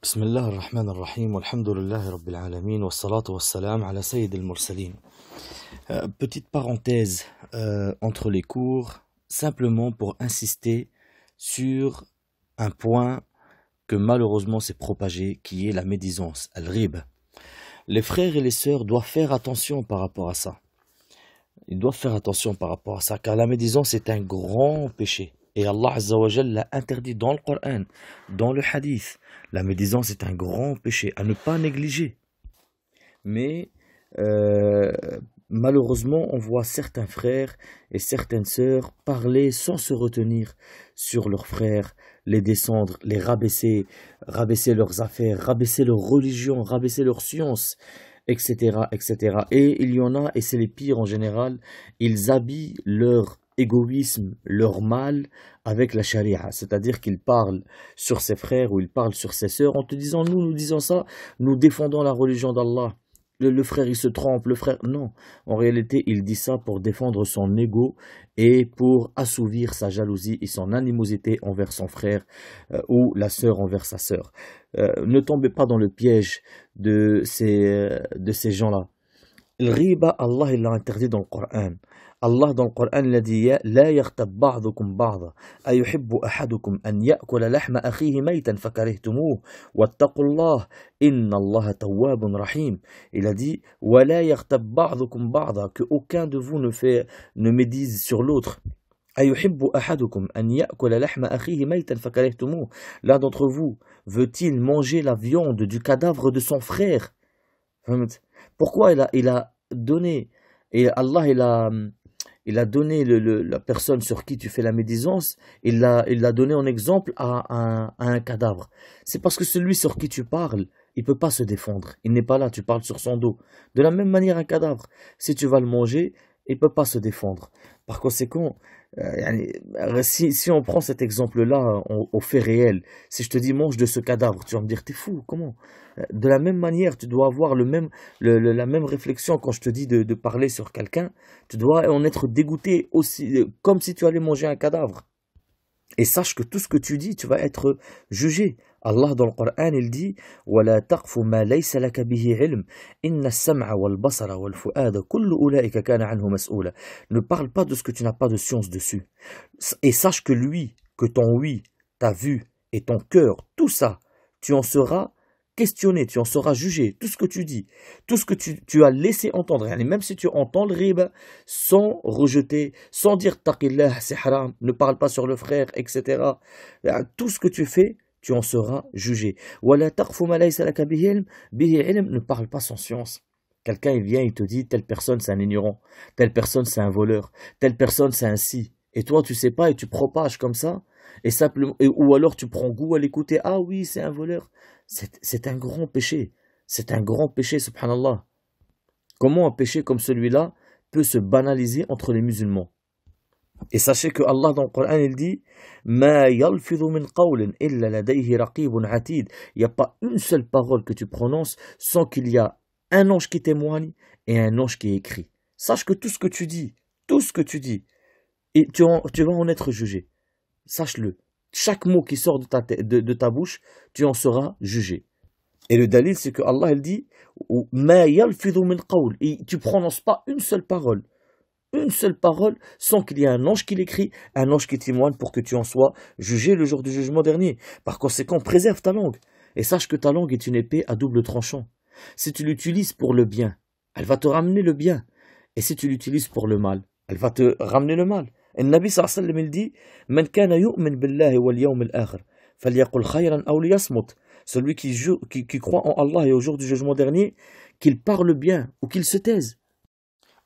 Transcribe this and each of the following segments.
بسم الله الرحمن الرحيم والحمد لله رب العالمين والصلاة والسلام على سيد المرسلين. Petite parenthèse entre les cours, simplement pour insister sur un point que malheureusement s'est propagé, qui est la médisance, al-ghib. Les frères et les sœurs doivent faire attention par rapport à ça. Ils doivent faire attention par rapport à ça, car la médisance est un grand péché. Et Allah Azza wa Jal l'a interdit dans le Coran, dans le hadith. La médisance est un grand péché à ne pas négliger. Mais malheureusement, on voit certains frères et certaines sœurs parler sans se retenir sur leurs frères, les descendre, les rabaisser, rabaisser leurs affaires, rabaisser leur religion, rabaisser leur science, etc., etc. Et il y en a, et c'est les pires en général, ils habillent leur égoïsme, leur mal avec la charia, c'est-à-dire qu'ils parlent sur ses frères ou ils parlent sur ses sœurs en te disant nous disons ça, nous défendons la religion d'Allah. Le frère il se trompe, le frère non, en réalité il dit ça pour défendre son ego et pour assouvir sa jalousie et son animosité envers son frère ou la sœur envers sa sœur. Ne tombez pas dans le piège de ces gens-là. Le riba, Allah il l'a interdit dans le Coran. Allah dans le Coran il a dit لا يغتب بعضكم بعضا أيحب أحدكم أن يأكل لحم أخيه ميتا فكرهتموه واتقوا الله إن الله تواب رحيم. Il a dit ولا يغتب بعضكم بعضا, que aucun de vous ne médise sur l'autre. أيحب أحدكم أن يأكل لحم أخيه ميتا فكرهتموه. L'un d'entre vous veut-il manger la viande du cadavre de son frère? Pourquoi il a donné, et Allah il a donné la personne sur qui tu fais la médisance, il l'a donné en exemple à un cadavre. C'est parce que celui sur qui tu parles, il ne peut pas se défendre. Il n'est pas là, tu parles sur son dos. De la même manière, un cadavre, si tu vas le manger, il ne peut pas se défendre. Par conséquent, si on prend cet exemple-là au fait réel, si je te dis mange de ce cadavre, tu vas me dire t'es fou, comment? De la même manière, tu dois avoir la même réflexion quand je te dis de parler sur quelqu'un, tu dois en être dégoûté aussi, comme si tu allais manger un cadavre. Et sache que tout ce que tu dis, tu vas être jugé. Allah dans le Coran, il dit وَلَا تَقْفُ مَا لَيْسَ لَكَ بِهِ عِلْمٍ إِنَّ السَّمْعَ وَالْبَصَرَ وَالْفُؤَادَ كُلُّ أُولَئِكَ كَانَ عَنْهُ مَسْئُولًا. Ne parle pas de ce que tu n'as pas de science dessus. Et sache que lui, que ton oui, ta vue et ton cœur, tout ça, tu en seras questionné, tu en seras jugé, tout ce que tu dis, tout ce que tu as laissé entendre, et même si tu entends le riba sans rejeter, sans dire taqillah, c'est haram, ne parle pas sur le frère, etc. Tout ce que tu fais, tu en seras jugé. Ne parle pas sans science. Quelqu'un il vient, il te dit telle personne c'est un ignorant, telle personne c'est un voleur, telle personne c'est un si. Et toi tu sais pas et tu propages comme ça, et simplement, ou alors tu prends goût à l'écouter, ah oui c'est un voleur. C'est un grand péché. C'est un grand péché, subhanallah. Comment un péché comme celui-là peut se banaliser entre les musulmans? Et sachez que Allah dans le Coran il dit ما يلفظ من قول إلا لديه رقيب عتيد. Il n'y a pas une seule parole que tu prononces sans qu'il y a un ange qui témoigne et un ange qui écrit. Sache que tout ce que tu dis, et tu vas en être jugé. Sache-le. Chaque mot qui sort de ta bouche, tu en seras jugé. Et le dalil, c'est que Allah il dit ما يلفظ من قول. Et tu prononces pas une seule parole sans qu'il y ait un ange qui l'écrit, un ange qui témoigne pour que tu en sois jugé le jour du jugement dernier. Par conséquent, préserve ta langue et sache que ta langue est une épée à double tranchant. Si tu l'utilises pour le bien, elle va te ramener le bien, et si tu l'utilises pour le mal, elle va te ramener le mal. Et le Nabi sallallahu alayhi wa sallam il dit من كان يؤمن بالله واليوم الآخر فليقل خيرا أو ليصمت. Celui qui croit en Allah et au jour du jugement dernier, qu'il parle bien ou qu'il se taise.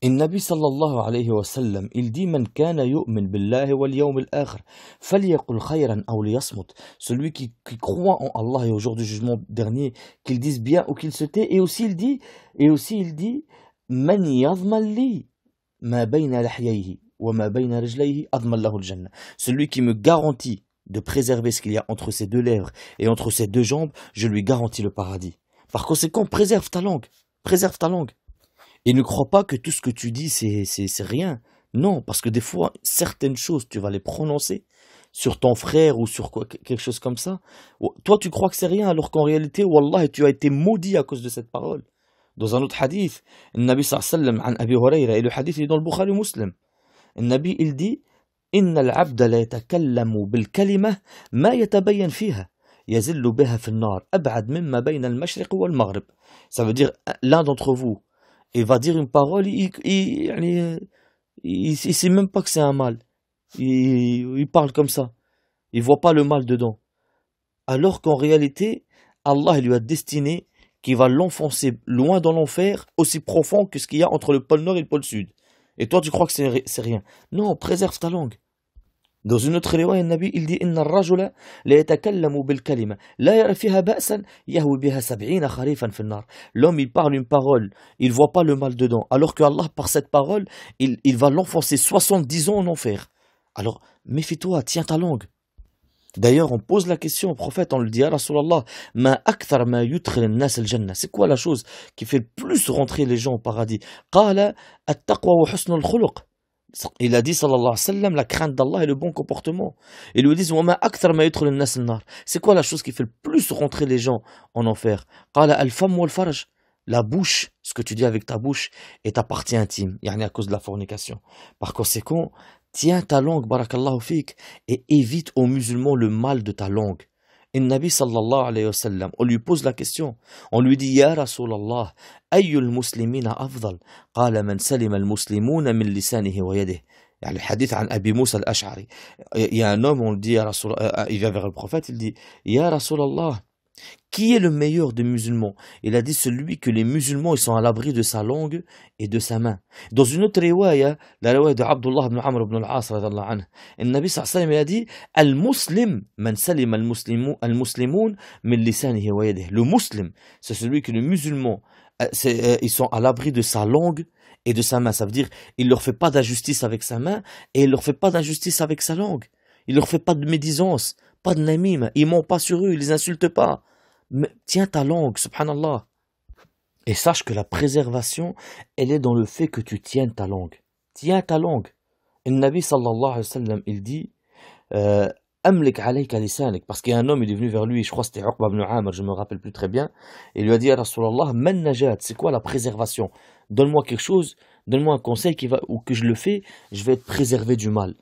Et le Nabi sallallahu alayhi wa sallam il dit من كان يؤمن بالله واليوم الآخر فليقل خيرا أو ليصمت. Celui qui croit en Allah et au jour du jugement dernier, qu'il dise bien ou qu'il se tait. Et aussi il dit من يضمن لي ما بين لحييه وما بين رجليه أضمن له الجنة. Celui qui me garantit de préserver ce qu'il y a entre ses deux lèvres et entre ses deux jambes, je lui garantis le paradis. Par conséquent, préserve ta langue. Et ne crois pas que tout ce que tu dis, c'est rien. Non, parce que des fois, certaines choses, tu vas les prononcer, sur ton frère ou sur quelque chose comme ça. Toi, tu crois que c'est rien, alors qu'en réalité, wallah, tu as été maudit à cause de cette parole. Dans un autre hadith, le Nabi sallallahu alayhi wa sallam, an Abi Huraira, et le hadith est dans le Bukhari Muslim. Le Nabi, il dit, إن العبد لا يتكلم بالكلمة ما يتبين فيها يزل بها في النار أبعد مما بين المشرق والمغرب. Ça veut dire, l'un d'entre vous, il va dire une parole, il sait même pas que c'est un mal. Il parle comme ça. Il voit pas le mal dedans. Alors qu'en réalité, Allah lui a destiné qu'il va l'enfoncer loin dans l'enfer, aussi profond que ce qu'il y a entre le pôle Nord et le pôle Sud. Et toi, tu crois que c'est rien. Non, préserve ta langue. Dans une autre riwaya, le Nabi, il dit Inna ar-rajula la yatakallamu bil kalima la yara fiha ba'san yahwi biha 70 kharifan fi an-nar. L'homme, il parle une parole, il voit pas le mal dedans, alors que Allah, par cette parole, il va l'enfoncer 70 ans en enfer. Alors, méfie-toi, tiens ta langue. D'ailleurs, on pose la question au prophète, on lui dit, Ya Rasulallah, ma akthar ma yudkhil an-nas al-jannah. C'est quoi la chose qui fait le plus rentrer les gens au paradis? Qala at-taqwa wa husn al-khuluq. Il a dit, sallallahu alayhi wa sallam, la crainte d'Allah et le bon comportement. Ils lui disent, wa ma akthar ma yudkhil an-nas al-nar. C'est quoi la chose qui fait le plus rentrer les gens en enfer? Qala al-fam wa al-farj. La bouche, ce que tu dis avec ta bouche, est ta partie intime, yani à cause de la fornication. Par conséquent, tiens ta langue, barakallahu fik, et évite aux musulmans le mal de ta langue. Et le Nabi sallallahu alayhi wa sallam, on lui pose la question, on lui dit, Ya Rasulallah, ayyul muslimina afdal, qala man salima al-muslimuna min lisanihi wa yadihi. Il y a le hadith an Abi Moussa al-Ash'ari. Il y a un homme, on le dit, il vient vers le prophète, il dit, Ya Rasulallah, qui est le meilleur des musulmans? Il a dit celui que les musulmans ils sont à l'abri de sa langue et de sa main. Dans une autre riwaya, la riwaya de Abdullah ibn Amr ibn al-As radiyallahu anhu, le Nabi sallallahu alayhi wa sallam a dit Al-Muslim man salim al-muslimun min lisanihi wa yadihi. Le musulman, c'est celui que les musulmans ils sont à l'abri de sa langue et de sa main. Ça veut dire il leur fait pas d'injustice avec sa main et il leur fait pas d'injustice avec sa langue. Il leur fait pas de médisance, pas de namim, il ment pas sur eux, il les insulte pas. Mais tiens ta langue, subhanallah. Et sache que la préservation, elle est dans le fait que tu tiennes ta langue. Tiens ta langue. Et le Nabi sallallahu alayhi wa sallam, il dit Amlik alayka lisanik. Parce qu'il y a un homme, il est venu vers lui, je crois que c'était Uqba ibn Amr, je me rappelle plus très bien. Et il lui a dit Ya Rasulallah, man najat, c'est quoi la préservation? Donne-moi quelque chose, donne-moi un conseil ou que je le fais, je vais être préservé du mal.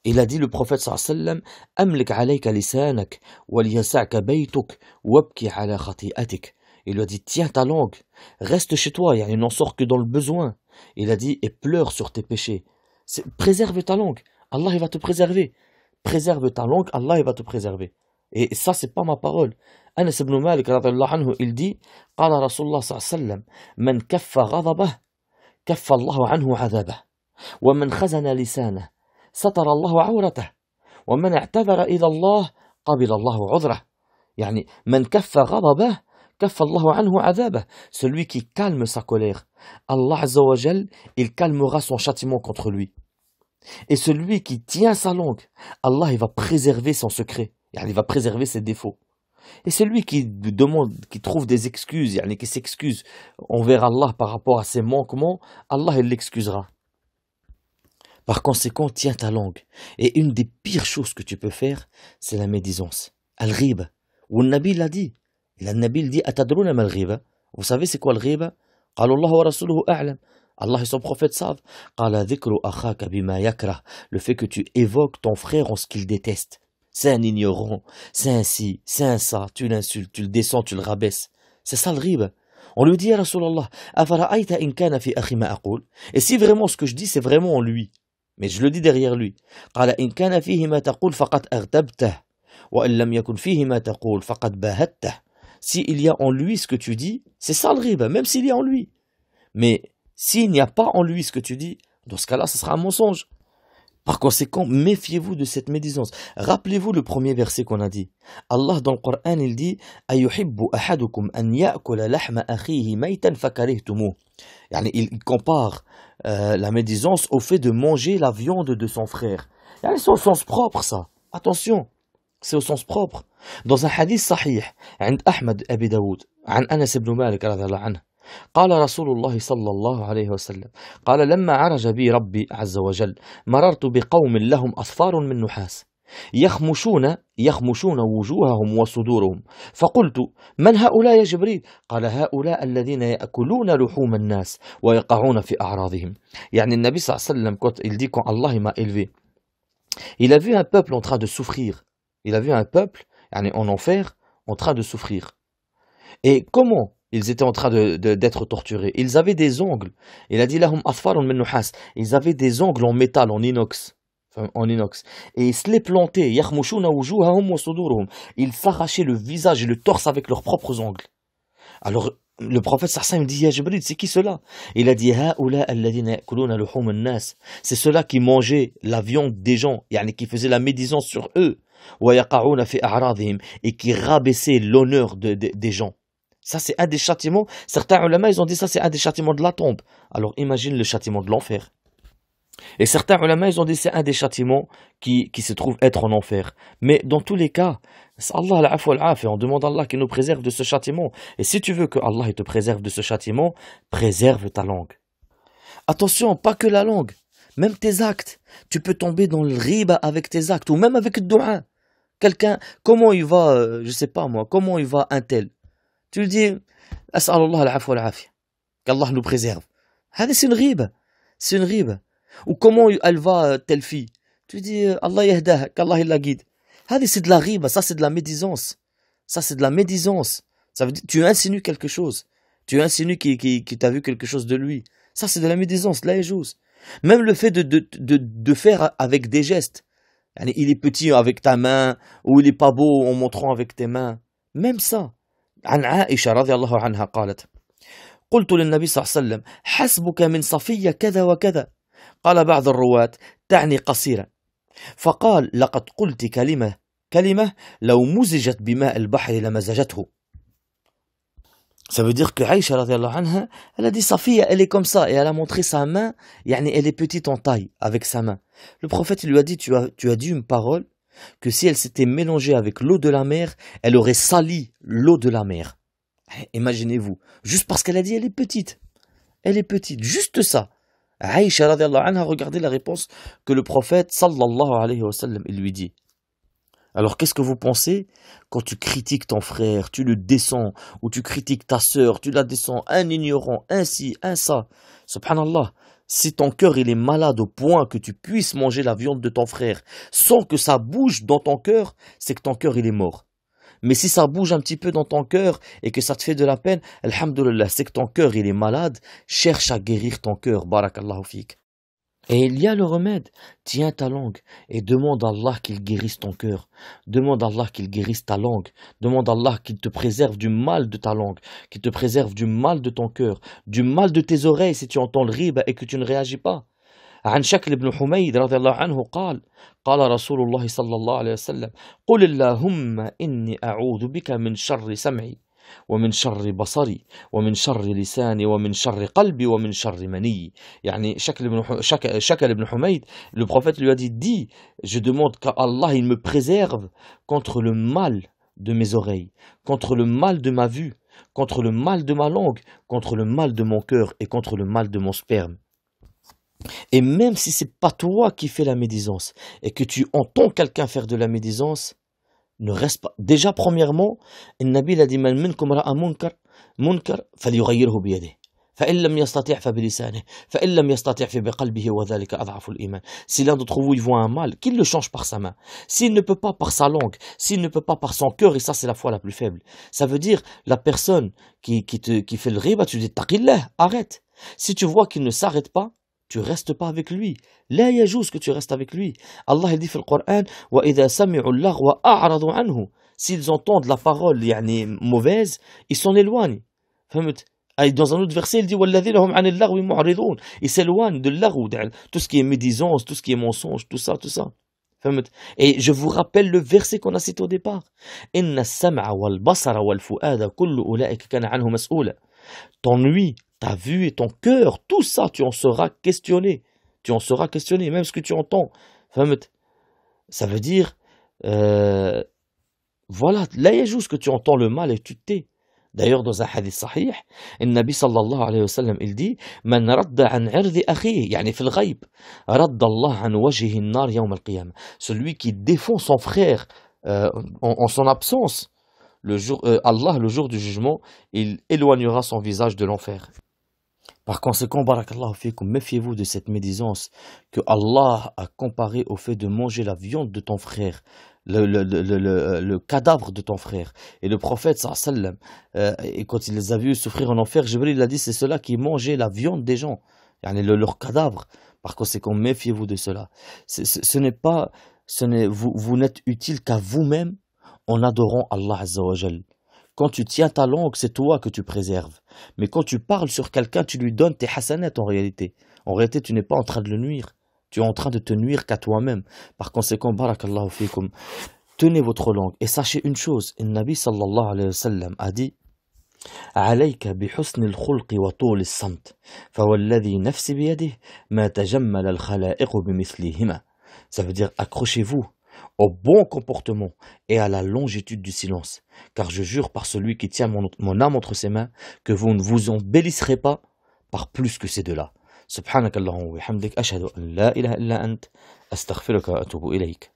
Il a dit le prophète sallallahu alayhi wa sallam Amlik alayka lisanak waliyasa'ka baytuk wabki ala khati'atik. Il lui a dit tiens ta langue, reste chez toi, il n'en sort que dans le besoin. Il a dit et pleure sur tes péchés. Préserve ta langue, Allah il va te préserver. Préserve ta langue, Allah il va te préserver. Et ça c'est pas ma parole. Anas ibn Malik radiyallahu anhu il dit qala Rasulullah sallallahu alayhi wa sallam man kaffa ghadabah kaffa Allahu anhu adhabah wa man khazana lisanah ستر الله عورته ومن اعتذر إلى الله قبل الله عذره. يعني من كف غضبه كف الله عنه عذابه. Celui qui calme sa colère, Allah Azza wa Jal, il calmera son châtiment contre lui. Et celui qui tient sa langue, Allah il va préserver son secret, il va préserver ses défauts. Et celui qui demande, qui trouve des excuses, qui s'excuse envers Allah par rapport à ses manquements, Allah il l'excusera. Par conséquent, tiens ta langue. Et une des pires choses que tu peux faire, c'est la médisance. Al-ghiba. Ou le Nabi l'a dit. Et le Nabi dit Atadruna mal ghiba. Vous savez c'est quoi le ghiba? Qala Allah wa rasuluhu a'lam. Allah et son prophète savent. Qala dhikru akhaka bima yakrah. Le fait que tu évoques ton frère en ce qu'il déteste. C'est un ignorant, c'est un ci, c'est un ça. Tu l'insultes, tu le descends, tu le rabaisses. C'est ça le ghiba. On lui dit ya Rasulallah, afara'ayta in kana fi akhi ma aqul. Et si vraiment ce que je dis c'est vraiment en lui. Mais je le dis derrière lui. قال إن كان فيه ما تقول فقد أغتبته وإن لم يكن فيه ما تقول فقد باهته. Si il y a en lui ce que tu dis, c'est ça le riba, même s'il y a en lui. Mais s'il n'y a pas en lui ce que tu dis, dans ce cas-là, ce sera un mensonge. Par conséquent, méfiez-vous de cette médisance. Rappelez-vous le premier verset qu'on a dit. Allah dans le Coran, il dit أَيُحِبُّ أَحَدُكُمْ أَنْ يَأْكُلَ لَحْمَ أَخِيهِ مَيْتًا فَكَرِهْتُمُوهُ. Il compare la médisance au fait de manger la viande de son frère. C'est au sens propre ça. Attention, c'est au sens propre. Dans un hadith sahih, عند أحمد أبي داود, عن أنس بن مالك رضي الله عنه, قال رسول الله صلى الله عليه وسلم قال لما عرج بي ربي عز وجل مررت بقوم لهم أظفار من نحاس. يخمشون وجوههم وصدورهم فقلت من هؤلاء يا جبريل قال هؤلاء الذين يأكلون لحوم الناس ويقعون في أعراضهم. يعني النبي صلى الله عليه وسلم quand il dit quand Allah m'a élevé, il a vu un peuple en train de souffrir. Il a vu un peuple يعني en enfer en train de souffrir. Et comment ils étaient en train d'être torturés? Ils avaient des ongles. Il a dit lahum athfarun min nuhas. Ils avaient des ongles en métal, en inox. Enfin, en inox. Et ils se les plantaient. Yakhmushuna wujuhahum wa sudurhum. Ils s'arrachaient le visage et le torse avec leurs propres ongles. Alors, le prophète sallallahu dit, Ya Jibril, c'est qui cela? Il a dit, Ha'ula alladhina ya'kuluna luhum an-nas. C'est ceux-là qui mangeaient la viande des gens, yani qui faisaient la médisance sur eux. Wa yaqa'una fi a'radihim. Et qui rabaissaient l'honneur des gens. Ça, c'est un des châtiments. Certains ulama, ils ont dit ça, c'est un des châtiments de la tombe. Alors, imagine le châtiment de l'enfer. Et certains ulama, ils ont dit c'est un des châtiments qui se trouve être en enfer. Mais dans tous les cas, Allah al-afwa al-afia, on demande à Allah qu'il nous préserve de ce châtiment. Et si tu veux que Allah te préserve de ce châtiment, préserve ta langue. Attention, pas que la langue, même tes actes. Tu peux tomber dans le riba avec tes actes, ou même avec le doua. Quelqu'un, comment il va, je sais pas moi, comment il va un tel? Tu lui dis, As'alullah al-afwa al-afia, qu'Allah nous préserve. C'est une riba, c'est une riba. Ou comment elle va, telle fille? Tu dis, Allah yahdah, qu'Allah il la guide. C'est de la riba, ça c'est de la médisance. Ça c'est de la médisance. Ça veut dire, tu insinues quelque chose. Tu insinues qu'il t'a vu quelque chose de lui. Ça c'est de la médisance, la yajouz. Même le fait de faire avec des gestes. Il est petit avec ta main, ou il est pas beau en montrant avec tes mains. Même ça. عن عائشة رضي الله عنها قالت قلت للنبي صلى الله عليه وسلم حسبك من صفية كذا وكذا قال بعض الرواة تعني قصيرة فقال لقد قلت كلمة لو مزجت بماء البحر لمزجته. Ça veut dire que Aïcha radiallahu anha, elle a dit Safiya, elle est comme ça, et elle a montré sa main, elle est petite en taille, avec sa main. Le prophète lui a dit, tu as dit une parole, que si elle s'était mélangée avec l'eau de la mer, elle aurait sali l'eau de la mer. Imaginez-vous, juste parce qu'elle a dit elle est petite, juste ça. Aïcha radiallahu anha, regardez la réponse que le prophète sallallahu alayhi wa sallam, il lui dit. Alors qu'est-ce que vous pensez quand tu critiques ton frère, tu le descends, ou tu critiques ta sœur, tu la descends, un ignorant, un ci, un ça. Subhanallah, si ton cœur il est malade au point que tu puisses manger la viande de ton frère sans que ça bouge dans ton cœur, c'est que ton cœur il est mort. Mais si ça bouge un petit peu dans ton cœur et que ça te fait de la peine, alhamdoulilah, c'est que ton cœur il est malade, cherche à guérir ton cœur, barakallahu fik. Et il y a le remède, tiens ta langue et demande à Allah qu'il guérisse ton cœur, demande à Allah qu'il guérisse ta langue, demande à Allah qu'il te préserve du mal de ta langue, qu'il te préserve du mal de ton cœur, du mal de tes oreilles si tu entends le riba et que tu ne réagis pas. عن شكل بن حميد رضي الله عنه قال رسول الله صلى الله عليه وسلم قل اللهم إني أعوذ بك من شر سمعي ومن شر بصري ومن شر لساني ومن شر قلبي ومن شر مني. يعني شكل بن حميد, le prophète lui a dit, dis, je demande qu'Allah il me préserve contre le mal de mes oreilles, contre le mal de ma vue, contre le mal de ma langue, contre le mal de mon cœur et contre le mal de mon sperme. Et même si c'est pas toi qui fais la médisance et que tu entends quelqu'un faire de la médisance, ne reste pas. Déjà, premièrement, le Nabi a dit Man minkum ra'a munkar falyughayyirhu biyadihi. فإن لم يستطع فبلسانه فإن لم يستطع فبقلبه وذلك أضعف الإيمان. Si l'un d'entre vous il voit un mal, qu'il le change par sa main. S'il ne peut pas par sa langue, s'il ne peut pas par son cœur, et ça c'est la foi la plus faible. Ça veut dire la personne qui fait le riba, tu dis taqillah, arrête. Si tu vois qu'il ne s'arrête pas, tu restes pas avec lui. لا يجوز que tu restes avec lui. Allah il dit dans le Coran وإذا سمعوا اللغو أعرضوا عنه. S'ils entendent la parole mauvaise, ils s'en éloignent. فهمت؟ Dans un autre verset, il dit وَالَّذِينَ هُمْ عَنِ اللَّغْوِ مُعْرِضُونَ. Ils s'éloignent de l'agou, tout ce qui est médisance, tout ce qui est mensonge, tout ça. فهمت؟ Et je vous rappelle le verset qu'on a cité au départ. إِنَّ السَّمْعَ وَالْبَصَرَ وَالْفُؤَادَ كُلُّ أُولَئِكَ كَانَ عَنْهُ مسؤولا. Ton ouïe, ta vue et ton cœur, tout ça, tu en seras questionné. Tu en seras questionné, même ce que tu entends. فهمت؟ Ça veut dire, voilà, là il y a juste que tu entends le mal et tu te tais. D'ailleurs, dans un hadith sahih, le Nabi sallallahu alayhi wa sallam, il dit Man radda an irdi akhihi, yani fil ghayb, radda Allah an wajhihi an-nar yawm al-qiyamah. Celui qui défend son frère en son absence, Allah, le jour du jugement, il éloignera son visage de l'enfer. Par conséquent, barakallahu fikum, méfiez-vous de cette médisance que Allah a comparée au fait de manger la viande de ton frère, le cadavre de ton frère. Et le prophète, sallam, et quand il les a vus souffrir en enfer, Jibril a dit c'est ceux-là qui mangeaient la viande des gens, yani leur cadavre. Par conséquent, méfiez-vous de cela. Vous n'êtes utile qu'à vous-même en adorant Allah Azza wa Jal. Quand tu tiens ta langue, c'est toi que tu préserves. Mais quand tu parles sur quelqu'un, tu lui donnes tes hasanat en réalité. En réalité, tu n'es pas en train de le nuire. Tu es en train de te nuire qu'à toi-même. Par conséquent, barakallahu fikum, tenez votre langue. Et sachez une chose, le Nabi sallallahu alayhi wa sallam a dit عليك بحسن الخلق وطول الصمت فوالذي نفسي بيده ما تجمل الخلائق بمثلهما. Ça veut dire accrochez-vous au bon comportement et à la longitude du silence. Car je jure par celui qui tient mon âme entre ses mains que vous ne vous embellisserez pas par plus que ces deux-là. Subhanakallahumma wa bihamdik ashhadu an la ilaha illa ant astaghfiruka wa atubu ilayk.